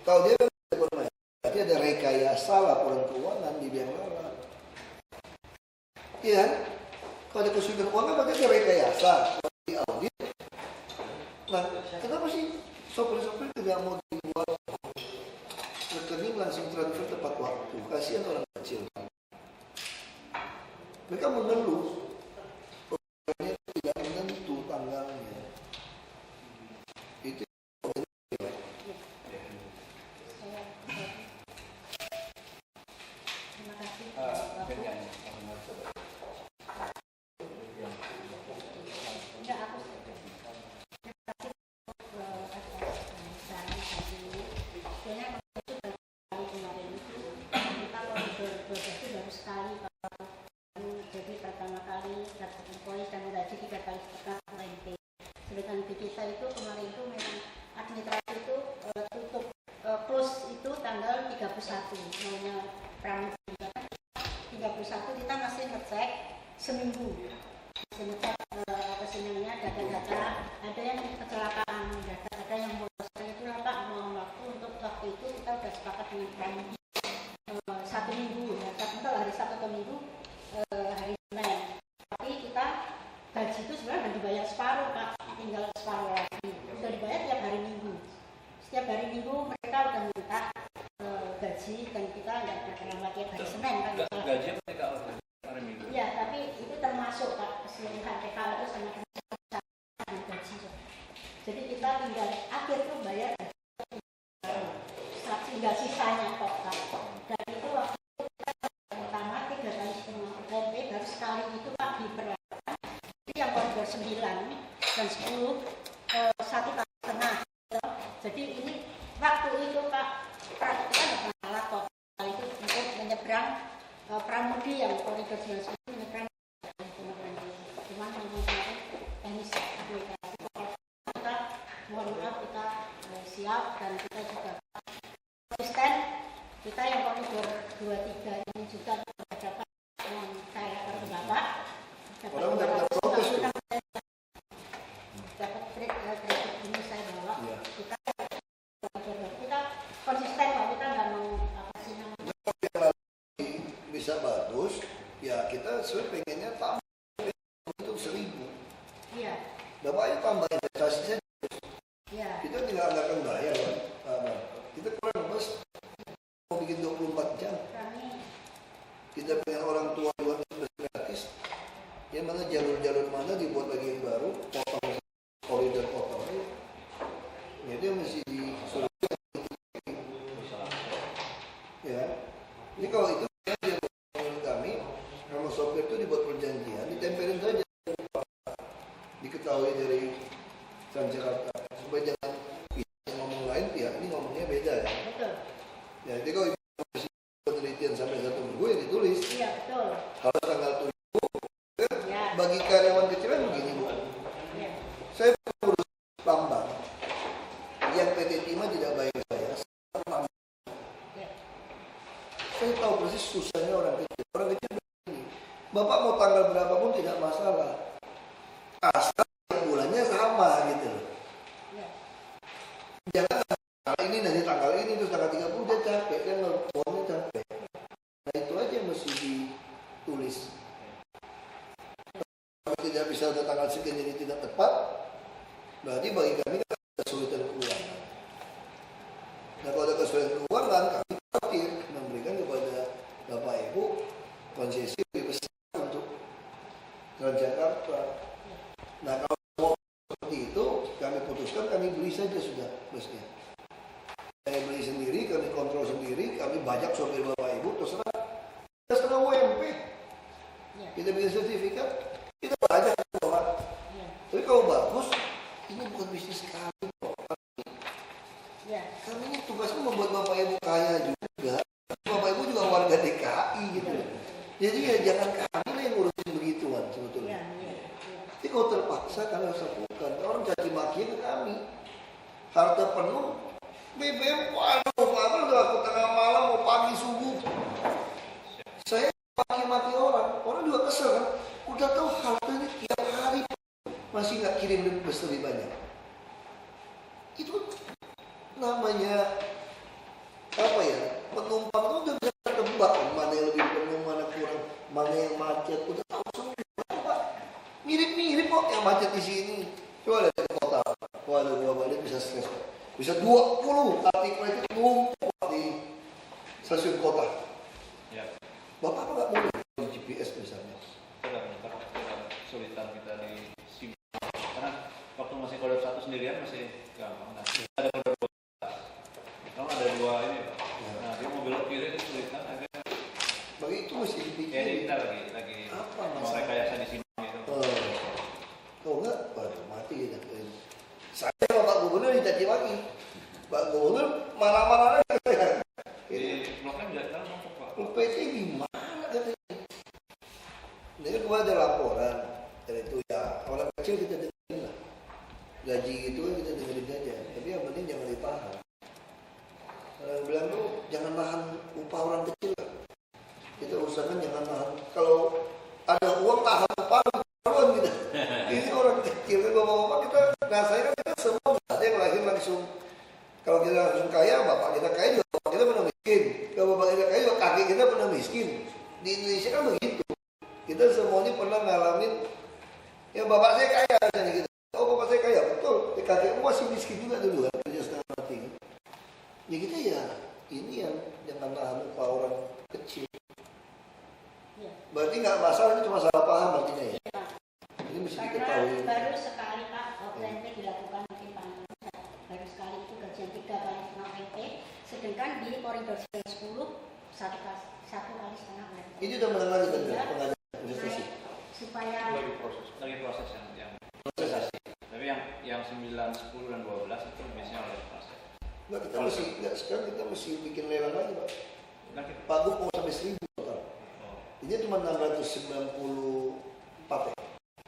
Kalau dia berarti ada rekayasa laporan keuangan di biang lala. Iya, kalau ada kesulitan keuangan berarti ada rekayasa di audit. Nah, kenapa sih sopir-sopir tidak mau dibuat rekening langsung transfer tepat waktu? Kasihan orang kecil. Mereka mengeluh, programnya tidak menentu tanggalnya. Itu seminggu ngecek kesenangannya data-data, ada yang kecelakaan data, ada yang bolos. Itu Pak mau waktu untuk waktu itu kita sudah sepakat dengan Prime 1 minggu ya, untuk hari Sabtu atau Minggu hari Senin. Tapi kita gaji itu sebenarnya sudah dibayar separuh Pak, tinggal separuh lagi. Sudah dibayar tiap hari Minggu. Setiap hari Minggu mereka sudah minta gaji dan kita nggak lagi hari Senin kan. Gaji mereka hari Minggu. Ya, tapi itu termasuk Pak keseluruhan PKL itu sama gaji. Jadi kita tinggal akhir tuh bayar tinggal sisanya kok Pak. Dan itu waktu kita pertama 3 kali setengah UMP baru sekali itu Pak diperlakukan. Itu yang koridor 9 dan 10 1 kali setengah. Jadi ini waktu itu Pak kita nggak malah kok itu untuk menyeberang Pramudi yang koridor 9 itu menyeberang cuma teknis aplikasi kita mohon maaf kita siap dan kita juga konsisten. Kita yang koridor 23 ini juga dapat yang saya harus Bapak dapat kredit ini saya bawa kita konsisten Pak, kita nggak mau apa sih namanya bisa bagus ya, kita sebenarnya pengennya tambah untuk 1.000. iya. Bapak ayo tambah investasi saja. Iya. Kita tinggal anggarkan bayar kan. Kita kurang bos mau bikin 24 jam. Kita pengen orang tua buat gratis. Ya mana jalur-jalur mana dibuat lagi yang baru, potong koridor potong. Ya dia mesti disuruh. Ya. Jadi kalau itu kami sama sopir itu dibuat perjanjian, ditempelin saja, diketahui dari Transjakarta supaya jangan ngomong lain pihak ini ngomongnya beda ya. Betul. Ya jadi kalau penelitian sampai 1 minggu ya ditulis. Iya betul. Kalau tanggal 7 ya. Bagi karyawan kecil kan begini Bu. Ya. Saya urus tambang yang PT Timah tidak bayar saya. Ya. Saya tahu persis susahnya orang kecil. Orang kecil begini, Bapak mau tanggal berapapun tidak masalah, asal bulannya sama gitu loh. Ya. Jangan tanggal ini nanti tanggal ini terus tanggal 30 dia capek kan, uangnya capek. Nah itu aja yang mesti ditulis. Kalau tidak bisa ada tanggal sekian jadi tidak tepat, berarti bagi kami kan ada kesulitan keuangan. Nah kalau ada kesulitan keuangan, kami khawatir memberikan kepada Bapak Ibu konsesi lebih besar untuk Transjakarta. Nah kalau mau seperti itu, kami putuskan kami beli saja sudah busnya. Kami beli sendiri, kami kontrol sendiri, kami bajak sopir Bapak Ibu, terserah. Kita setengah UMP. Kita bikin sertifikat, kita bajak Bapak. Tapi kalau bagus, ini bukan bisnis kami kok. Kami ini tugasnya membuat Bapak Ibu kaya juga. Bapak Ibu juga warga DKI gitu. Jadi ya jangan kami yang ngurusin begituan sebetulnya. Jadi kalau terpaksa kami harus lakukan. Orang caci maki ke kami. Harta penuh, BBM waduh, udah aku tengah malam mau pagi subuh. Saya maki-maki orang juga kesel kan. Udah tahu hartanya tiap hari masih nggak kirim lebih banyak. Itu namanya Bisa 20 artikel itu numpuk di stasiun kota. Ya. Bapak apa nggak boleh di GPS misalnya? Kita kesulitan kita di SIM. Karena waktu masih koridor 1 sendirian masih gampang. Nah, ada koridor 2. Kalau ada 2 ini, Pak. Nah, dia mau belok kiri itu kesulitan akhirnya. Bagi itu mesti Jadi dipikirin. kita lagi Apa mau masalah? rekayasa di sini gitu. Kalau enggak, waduh mati kita. Saya sama Pak Gubernur dicaci lagi. Pak Gubernur marah-marah lagi. Di bloknya tidak tahu numpuk, Pak. UPT gimana katanya? Ini kan gua ada laporan dari itu ya orang kecil kita dengerin lah. Gaji itu kan kita dengerin aja. Tapi yang penting jangan ditahan. Orang bilang tuh jangan nahan upah orang kecil lah. Kita usahakan jangan nahan. Kalau ada uang tahan upah baruan kita. Ini orang kecil kan bapak-bapak kita. Nah saya kan kita semua nggak ada yang lahir langsung. Kalau kita langsung kaya, bapak kita kaya juga bapak kita pernah miskin. Kalau bapak kita kaya juga kakek kita pernah miskin. Di Indonesia kan begitu. Kita semuanya pernah ngalamin. Ya bapak saya kaya misalnya gitu. Oh bapak saya kaya, betul. Ya, kakekku masih miskin juga dulu kan, kerja setengah mati. Ya kita ya, ini yang jangan nahan upah orang kecil. Ya. Berarti nggak masalah, ini cuma salah paham artinya ya. Ini mesti Karena diketahui. baru sekali Pak OPMP dilakukan mungkin Pak baru sekali itu gajian 3 kali setengah OPMP, sedangkan di koridor 10 satu kali setengah OPMP. Ini udah menang lagi kan Sehingga pengadaan investasi. naik supaya Lagi proses yang prosesasi. Tapi yang 9, 10 dan 12 itu biasanya oleh proses. Enggak, kita mesti, enggak, sekarang kita mesti bikin lelang lagi Pak. Nanti Pak Gub mau sampai 1000 total. Ini cuma 694 ya.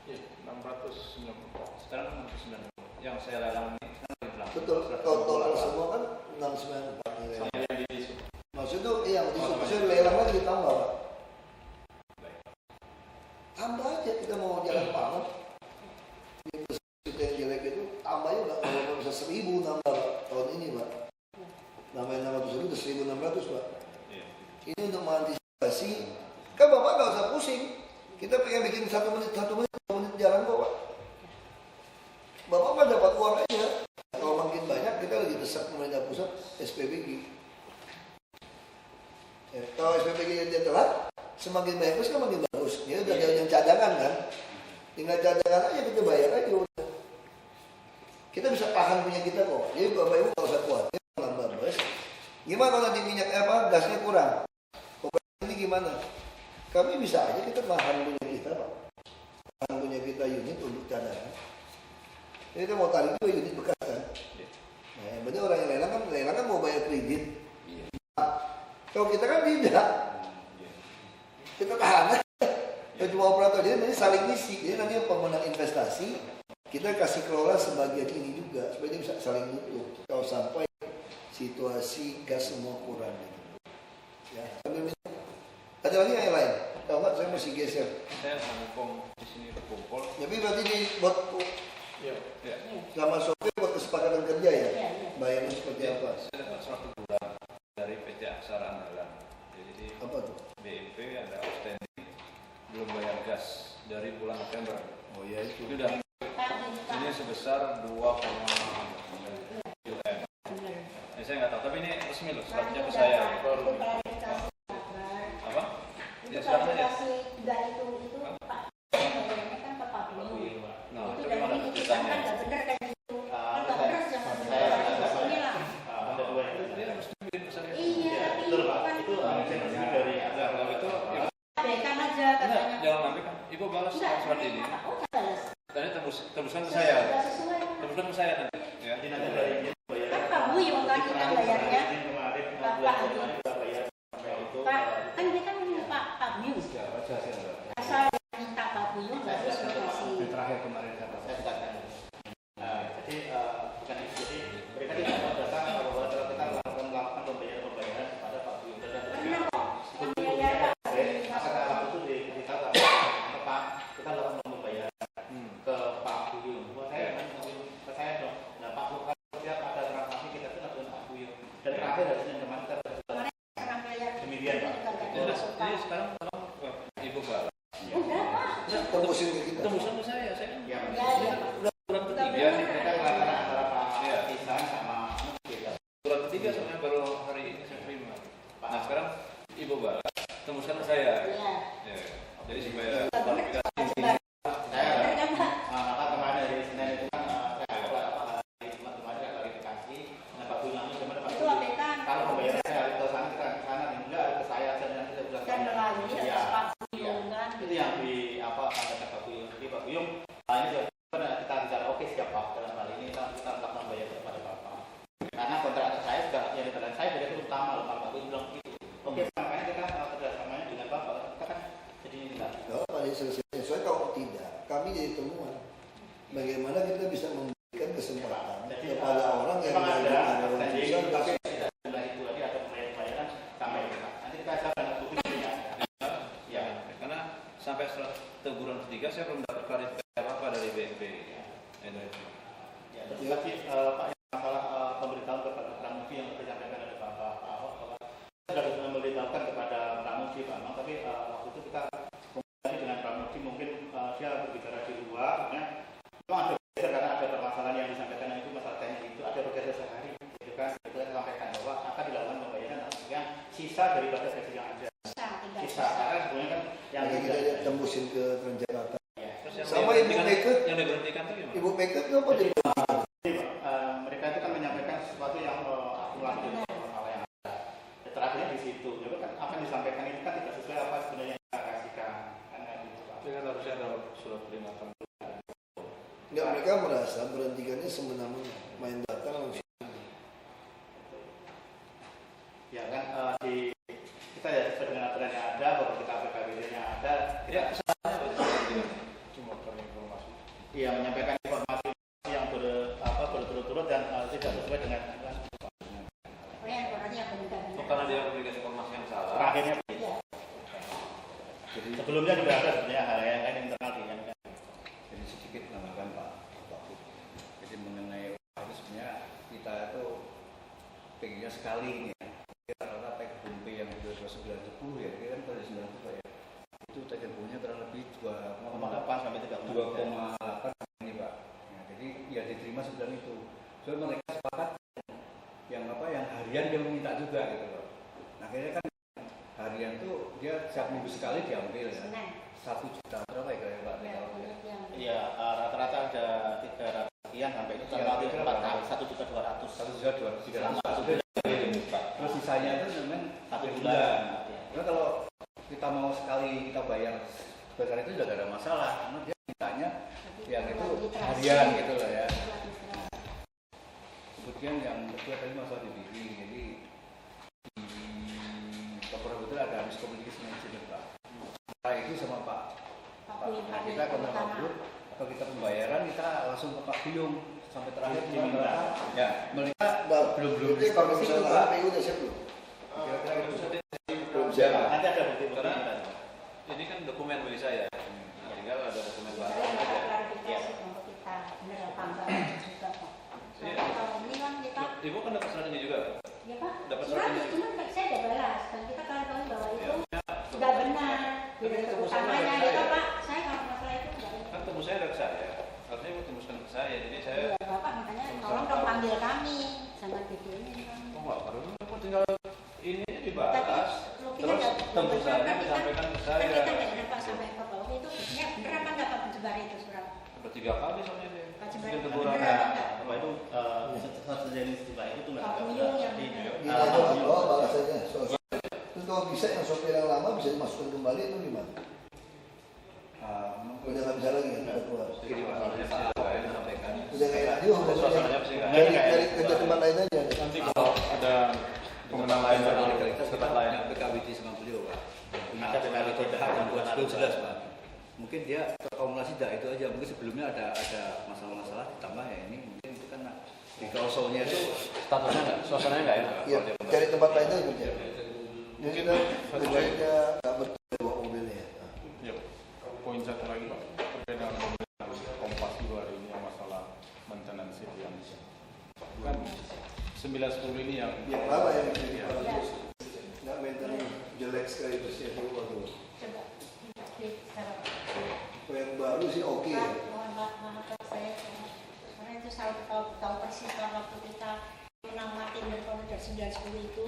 ya, 690. Sekarang 690. Yang saya lelang ini kan lagi berlangsung. Betul, total semua kan 694 nih. Sama yang di isu. Maksud itu, iya, maksudnya lelang lagi ditambah Pak. Baik. Tambah aja, kita mau jalan banget. Kita yang jelek itu, tambah juga. Kalau bisa 1000 nambah Pak, tahun ini Pak. Namanya 600 itu 1600 Pak. Iya. Ini untuk mengantisipasi. Kan Bapak nggak usah pusing. Kita pengen bikin 1 menit, 2 menit jalan kok Pak. Bapak mah dapat uang aja. Kalau makin banyak, kita lagi desak pemerintah pusat SPBG. Ya, kalau SPBG dia telat, semakin banyak bus kan makin bagus. Dia udah yang cadangan kan. Tinggal cadangan aja kita bayar aja udah. Kita bisa tahan punya kita kok. Jadi Bapak Ibu nggak usah khawatir nambah bus. Gimana kalau nanti minyak gasnya kurang? Ini gimana? Kami bisa aja kita tahan punya kita Pak. Tahan punya kita unit untuk cadangan. Jadi kita mau tarik juga unit bekas kan. Nah, yang penting orang yang lelang kan mau bayar kredit. Nah, kalau kita kan tidak. Kita tahan. Kita cuma operator, jadi nanti saling ngisi. Jadi nanti pemenang investasi, kita kasih kelola sebagian ini juga. Supaya dia bisa saling butuh. Kalau sampai situasi gas semua kurang. Ya, sambil minum. Ada lagi yang lain? Kalau enggak saya mesti geser. Saya ngomong di sini kumpul. Tapi berarti ini buat Iya. Ya. sama sopir buat kesepakatan kerja ya? Iya. Bayarnya seperti apa? Saya dapat surat teguran dari PT Aksara Andalan. Jadi Apa tuh? BMP ada outstanding belum bayar gas dari bulan November. Oh ya itu. Itu udah ini sebesar 2,9 juta. Ya, saya nggak tahu, tapi ini resmi loh, suratnya ke saya. Itu klarifikasi kabar. Apa? Itu Ya, sekarang aja. klarifikasi enggak itu Pak. Ini kan Pak Budi. Nah, Itu itu dari gimana ini kan ceritanya? nggak benar kayak gitu. Kan nggak benar jangan klarifikasi ini lah. Dia harus kirim ke saya. Iya, tapi itu kan Itu dari Nah, kalau itu ya, abaikan aja enggak, katanya. jangan nanti kan. Ibu balas Enggak, surat ini. Oh, nggak balas. Tadi tembuskan ke saya. Nggak sesuai. Tembuskan ke saya nanti. Ya. jadi nanti dari bayar Kan Pak Buyung kan kita bayarnya. kemarin Pak bulan kita bayar sampai itu Pak, kan dia kan Pak Buyung. Asal minta Pak Buyung baru kasih. Terakhir kemarin kata saya katakan. Jadi bukan itu, jadi mereka tidak mau datang bahwa kita melakukan pembayaran kepada Pak Buyung. Pernah kok. Yang bayar Pak Buyung. Maka waktu itu diberitakan Pak kita lakukan pembayaran ke Pak Buyung. Buat saya kan ke saya dong. Nah Pak Buyung setiap ada transaksi kita itu lakukan Pak Buyung. Dan terakhir dari Senin kemarin kita Kemarin orang bayar. demikian Pak. Jadi sekarang tolong Ibu balas. Udah Pak. Tembusin ke kita. Tembusan ke saya kan. Ya, Ya, ya Pak. Udah bulan ketiga ya nih. mereka mengatakan antara Pak Iya. Isan sama teguran ketiga saya belum dapat klarifikasi apa dari BNP. Ya, terus tadi Pak yang masalah pemberitahuan kepada pramuji yang disampaikan oleh Bapak Ahok bahwa kita sudah memberitahukan kepada pramuji Pak Ahok, tapi waktu itu kita komunikasi dengan pramuji mungkin dia berbicara di luar, memang ada bergeser karena ada permasalahan yang disampaikan itu masalah teknis itu ada bergeser sehari, gitu kan? Itu saya sampaikan bahwa akan dilakukan pembayaran yang sisa daripada sesi yang ada. Sisa karena sebenarnya kan yang kita tembusin ke Transjakarta. Terus yang Sama Ibu Mega. Yang diberhentikan itu gimana? Ibu Mega kenapa jadi? Mereka itu kan menyampaikan sesuatu yang akumulatif masalah yang ada. Terakhirnya di situ. Jadi kan apa yang disampaikan itu kan tidak sesuai apa sebenarnya yang kita kasihkan. Karena gitu Pak. Tapi kan harusnya ada surat peringatan. Enggak, mereka merasa berhentikannya semena-mena, main datang langsung. Ya kan di kita ya sesuai dengan aturan yang ada, bahwa kita PKBD yang ada, kita Cuma informasi. iya menyampaikan informasi yang berturut-turut dan tidak sesuai dengan aturan. Oh, karena dia memberikan informasi yang salah. Terakhirnya Iya. Jadi, sebelumnya juga ada sebenarnya hal yang lain internal di yang jadi sedikit menambahkan Pak Wagub. Jadi mengenai itu sebenarnya kita itu pengennya sekali ini ya. Karena TKBP yang 2910 ya, ini kan pada 90 ya. Itu TKBP-nya kurang lebih 2,8 sampai 2,8 ini Pak. Ya, jadi ya diterima sebulan itu. So mereka sepakat yang harian dia meminta juga gitu loh. Nah, akhirnya kan harian tuh dia setiap minggu sekali diambil ya. 1 juta berapa ya kira-kira Pak? Iya, rata-rata ada 300 sekian sampai itu Iya, terlalu kira 4 berapa? kali 1.200.000. 1.200.000 terus sisanya itu memang 1 bulan. bulan. Karena kalau kita mau sekali kita bayar sebesar itu juga gak ada masalah, karena dia mintanya yang itu harian gitu loh ya. Kemudian yang kedua tadi masalah DBI, jadi di Kapolres Betul ada miskomunikasi manajemen Pak. Nah itu sama Pak. Nah, kita kontak atau kita pembayaran kita langsung ke Pak Biyung sampai terakhir Diminta. ya mereka belum Jadi kalau misalnya PU udah siap belum? kira-kira itu Belum siap. Nanti ada bukti-bukti. Karena ini kan dokumen bagi saya. Nah, tinggal ada dokumen baru. Ibu kan dapat surat ini juga. Ya Pak, Dapat surat surat itu ini. saya sudah balas dan kita ketahui bahwa itu Ya, tidak benar. Tapi Tidak tembusan utamanya dari itu saya. Pak, saya kalau masalah itu tidak kan tembus saya dari saya. Artinya ibu tembuskan ke saya. Jadi saya. Iya Bapak makanya tolong dong panggil kami sama videonya kami. Oh nggak perlu. Aku tinggal ini dibahas. Terus tembusannya disampaikan ke saya. Kita nggak dapat sampai ke bawah itu buktinya bener apa nggak Pak penyebar itu surat? Udah 3 kali soalnya ini. Pak Jember, Mungkin bener teguran. apa enggak? Apa itu satu jenis tiba itu tuh Pak Buyung yang Gini aja, oh bahasanya. Terus kalau bisa yang sopir yang lama bisa dimasukkan kembali itu gimana? Udah nggak bisa lagi kan? Udah keluar. Jadi masalahnya Pak saya sampaikan. Udah nggak enak juga Suasananya pasti nggak Dari enak. dari kerja tempat lain aja. Nanti kalau ada pemenang lain dari kita tempat lain. PKWT sama beliau Pak. Punya Ada PKWT yang buat sebelum jelas Pak. Mungkin dia terkumulasi dah itu aja. Mungkin sebelumnya ada masalah-masalah ditambah ya ini mungkin itu kan di klausulnya itu Statusnya nggak, suasananya nggak enak. Iya, cari tempat lain aja kerja. Ini kita kerjanya nggak betul bawa mobilnya. Ya, poin satu lagi Pak, terkait dengan pemerintahan Kompas juga hari ini yang masalah maintenance yang kan 910 ini yang Yang lama yang Iya. bagus, nggak maintenance jelek sekali bersih itu waduh. coba secara Kalau yang baru sih oke ya. mohon maaf saya karena itu saya tahu persis kalau waktu kita menang Martin dari 910 itu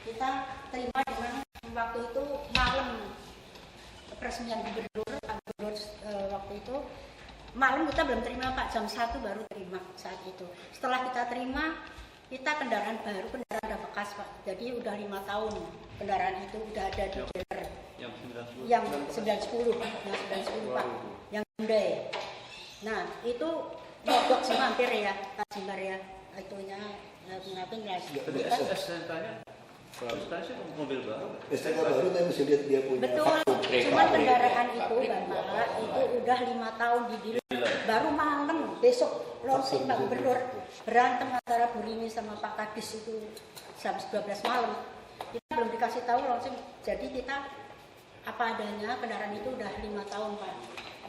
kita terima dengan waktu itu malam peresmian gubernur waktu itu malam kita belum terima Pak, jam 1 baru terima saat itu. Setelah kita terima kita kendaraan baru, kendaraan udah bekas Pak, jadi udah 5 tahun kendaraan itu udah ada di dealer yang 910 Pak, yang Hyundai. Nah itu mogok sih hampir ya Pak Jimbar ya, itunya mengapa nggak Tapi STNK-nya, STNK sih mobil baru. STK baru tapi mesti lihat dia punya. betul, cuman kendaraan itu Bapak itu udah 5 tahun di dealer, baru malam besok launching Pak Gubernur berantem antara Bu Rini sama Pak Kadis itu jam 12 malam. Kita belum dikasih tahu launching, jadi kita apa adanya kendaraan itu udah 5 tahun Pak.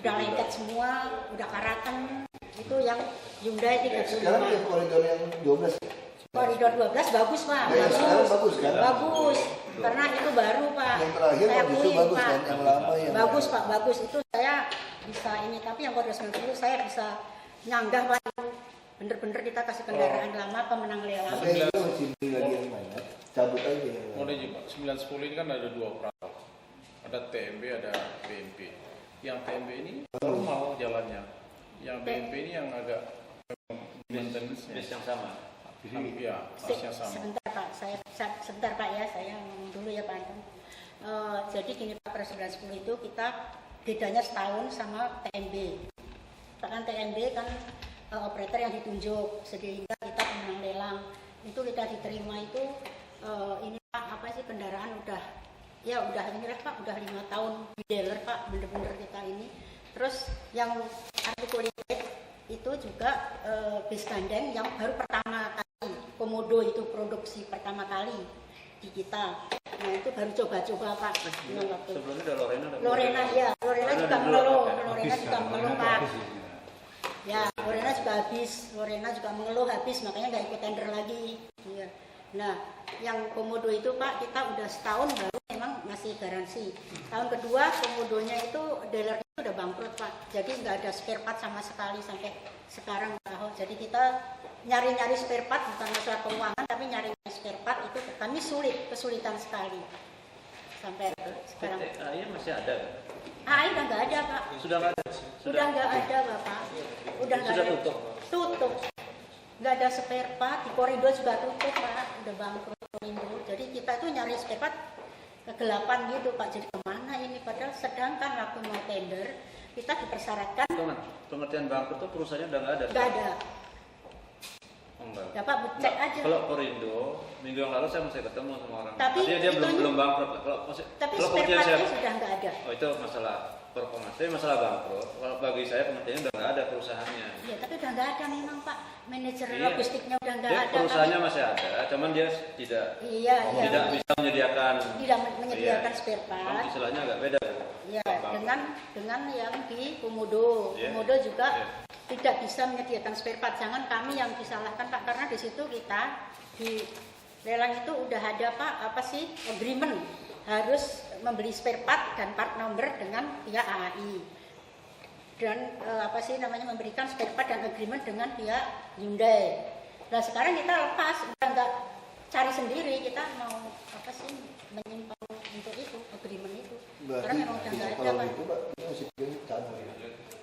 udah lengket semua, udah karatan. Itu yang Hyundai 35. Sekarang yang koridor yang 12 ya? Koridor 12 bagus Pak, Ya, sekarang bagus kan? Bagus, karena itu baru Pak. Yang terakhir Saya waktu itu akuin, bagus Pak. kan? Yang lama yang Bagus Pak, bagus itu saya bisa ini. Tapi yang koridor 90 saya bisa nyanggah Pak. Bener-bener kita kasih kendaraan lama pemenang lelang. Makanya itu masih beli lagi yang mana? Cabut aja yang Mau mana. aja Pak, 910 ini kan ada dua operator. Ada TMB, ada BMP. Yang TMB ini normal jalannya. Yang BMP ini yang agak maintenance-nya. Bis yang sama. Iya, pasnya sama. Sebentar Pak, sebentar Pak ya, saya ngomong dulu ya Pak Anton. Jadi gini Pak, per 910 itu kita bedanya setahun sama TMB. Kan TMB kan operator yang ditunjuk, sehingga kita pemenang lelang. Itu kita diterima itu ini Pak, apa sih kendaraan udah ini Pak, udah 5 tahun di dealer Pak, bener-bener kita ini. Terus yang articulated itu juga bis gandeng yang baru pertama kali, Komodo itu produksi pertama kali di kita. Nah itu baru coba-coba Pak. Sebelumnya ada Lorena. Lorena juga mengeluh, Lorena juga mengeluh Pak. Ya, Lorena juga mengeluh habis, makanya nggak ikut tender lagi. Iya. Nah, yang Komodo itu Pak, kita udah setahun baru memang masih garansi. Tahun kedua Komodonya itu dealer itu udah bangkrut Pak, jadi nggak ada spare part sama sekali sampai sekarang tahun. Jadi kita nyari-nyari spare part bukan masalah keuangan, tapi nyari spare part itu kami kesulitan sekali sampai sekarang. AI masih ada. AI udah nggak ada Pak. Sudah nggak ada. Udah nggak ada Bapak. Udah nggak Sudah ada. tutup. Tutup. Nggak ada spare part. Di koridor juga tutup Pak. Udah bangkrut koridor. Jadi kita tuh nyari spare part kegelapan gitu Pak. Jadi kemana ini? Padahal sedangkan waktu mau tender kita dipersyaratkan Pengertian bangkrut itu perusahaannya udah nggak ada. nggak ada. Oh, enggak. Ya Pak, cek aja. Kalau Korindo, minggu yang lalu saya masih ketemu sama orang. Tapi Artinya dia itu belum bangkrut. Tapi Kalau spare pengertian saya, partnya sudah nggak ada. oh itu masalah performa. Tapi masalah bangkrut, kalau bagi saya pengertiannya udah nggak ada perusahaannya. Ya tapi udah nggak ada memang Pak. Manajer Iya. logistiknya udah nggak Dia ada. perusahaannya Kami- masih ada, cuman dia tidak Iya. bisa menyediakan. Tidak menyediakan Iya. spare Kan part. istilahnya agak beda. Ya, dengan yang di Komodo. Iya. Komodo juga Iya. tidak bisa menyediakan spare part. Jangan kami yang disalahkan Pak, karena di situ kita di lelang itu udah ada Pak, apa sih, agreement harus membeli spare part dan part number dengan pihak AAI. Dan apa sih namanya, memberikan spare part dan agreement dengan pihak Hyundai. Nah sekarang kita lepas, udah nggak cari sendiri, kita mau apa sih menyimpan untuk itu agreement itu. Karena memang udah nggak ada kalau Pak. gitu Pak, ini masih pengen cabut.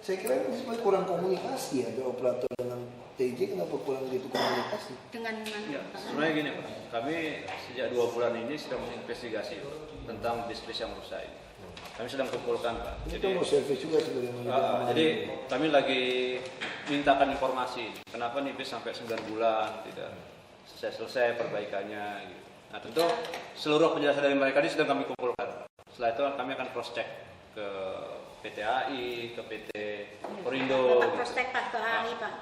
Saya kira ini sebenarnya kurang komunikasi ya, ada operator dengan TJ, kenapa kurang gitu komunikasi? Dengan Ya, sebenarnya gini Pak, kami sejak 2 bulan ini sedang menginvestigasi tentang bis-bis yang rusak ini. Kami sedang kumpulkan Pak. Ini kan mau servis juga sebenarnya. Jadi kami lagi mintakan informasi, kenapa nih bis sampai 9 bulan tidak selesai perbaikannya. Gitu. Nah tentu seluruh penjelasan dari mereka ini sedang kami kumpulkan. Setelah itu kami akan cross check ke PT AI, ke PT Korindo. Bapak cross check Pak ke AI Pak.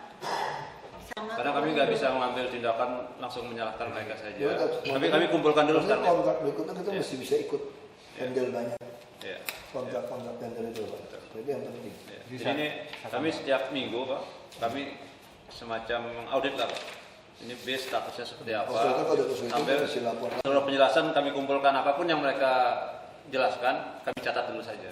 Sama Karena kami nggak bisa mengambil tindakan langsung menyalahkan mereka saja. Ya, Tapi kami kumpulkan dulu Maksudnya sekarang. kontrak berikutnya kita Ya. mesti bisa ikut handle banyak Ya. kontrak-kontrak tender itu Pak. Itu yang penting. Ya. Jadi ini kami setiap minggu Pak, kami semacam audit lah Pak. Ini bis statusnya seperti apa. Maksudnya kalau ada kesulitan Sampai mesti laporkan. seluruh penjelasan kami kumpulkan, apapun yang mereka jelaskan, kami catat dulu saja.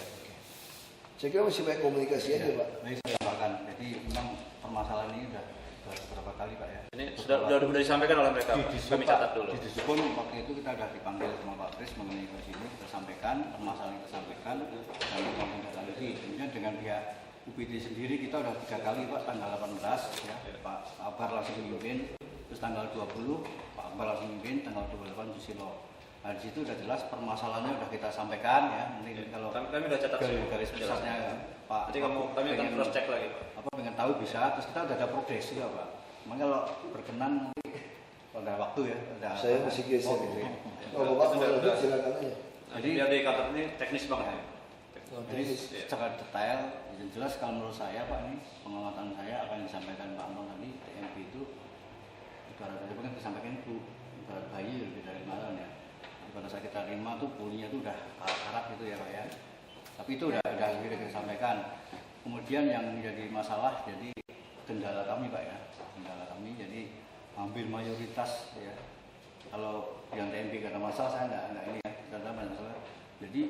Saya kira masih banyak komunikasi aja Pak. Baik, saya tambahkan. Jadi memang permasalahan ini sudah beberapa kali Pak ya. Ini sudah disampaikan oleh mereka Pak. Kami catat dulu. Di Disupun waktu itu kita sudah dipanggil sama Pak Kris mengenai ke sini, kita sampaikan permasalahan kita sampaikan dan kita menindaklanjuti. Kemudian dengan pihak UPD sendiri kita sudah 3 kali Pak, tanggal 18 ya Pak Akbar langsung memimpin, terus tanggal 20 Pak Akbar langsung memimpin, tanggal 28 Susilo. Nah di situ sudah jelas permasalahannya sudah kita sampaikan ya. Nanti kalau Kami sudah catat semua. garis besarnya Pak. Nanti kami akan pengen- cross check lagi Pak. apa pengen tahu bisa, terus kita udah ada progres juga Pak. Makanya kalau berkenan nanti kalau ada waktu ya, ada Saya masih geser. gitu ya. Kalau Bapak mau lanjut silakan aja. Jadi biar di kantor ini teknis banget ya. Jadi secara detail, yang jelas kalau menurut saya Pak, ini pengamatan saya apa yang disampaikan Pak Anton tadi, TMB itu ibarat tadi kan disampaikan itu ibarat bayi lebih dari malam ya. Pada saat kita terima tuh pulinya tuh udah karat gitu ya Pak ya. Tapi itu udah kita sampaikan. kemudian yang menjadi masalah jadi kendala kami Pak ya, kendala kami jadi hampir mayoritas ya. Kalau yang TMB karena masalah saya enggak ini ya, karena masalah. Jadi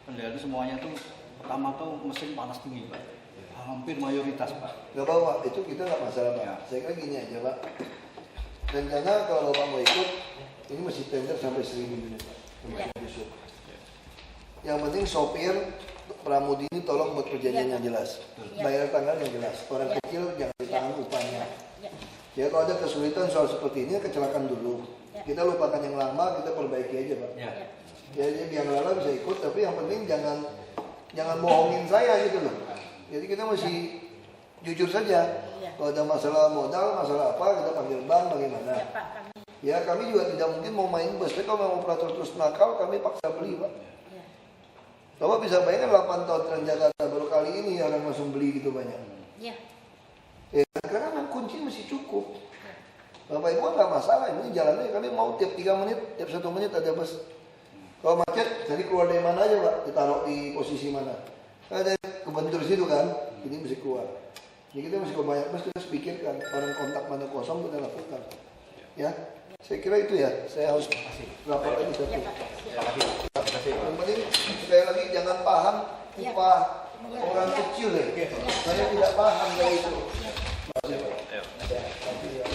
kendala itu semuanya tuh pertama tuh mesin panas tinggi Pak. Hampir mayoritas Pak. Gak apa-apa, itu kita nggak masalah Pak. Ya. Saya kira gini aja Pak. Rencana kalau Pak mau ikut, ini mesti tender sampai 1.000 unit Pak. Ya. Yang penting sopir Pramudi ini tolong buat perjanjian yang jelas. Ya. Bayar tanggal yang jelas. Orang Ya. kecil jangan ditahan upahnya. Ya. Ya kalau ada kesulitan soal seperti ini, kecelakaan dulu. Ya. Kita lupakan yang lama, kita perbaiki aja Pak. Ya. Ya, jadi yang lala bisa ikut, tapi yang penting jangan bohongin saya gitu loh. Jadi kita mesti jujur saja. Ya. Kalau ada masalah modal, masalah apa, kita panggil bank bagaimana. Ya Pak, kami. Ya kami juga tidak mungkin mau main bus. Tapi kalau memang operator terus nakal, kami paksa beli Pak. Ya. Bapak bisa bayangkan 8 tahun Transjakarta baru kali ini orang langsung beli gitu banyak. Ya. Karena memang kunci masih cukup. Bapak Ibu nggak masalah, ini jalannya kami mau tiap 3 menit, tiap 1 menit ada bus. Kalau macet, jadi keluar dari mana aja Pak, ditaruh di posisi mana. Ada kebentur situ kan, ini mesti keluar. Jadi kita mesti banyak bus, kita harus pikirkan orang kontak mana kosong kita lakukan. Ya, saya kira itu ya. Saya harus lapor lagi satu. Ya Pak. Yang penting sekali lagi jangan paham Ya. upah Ya. orang Ya. kecil ya. Ya. Saya tidak paham dari itu. Ya. Terima kasih Pak. Ya, tapi ya.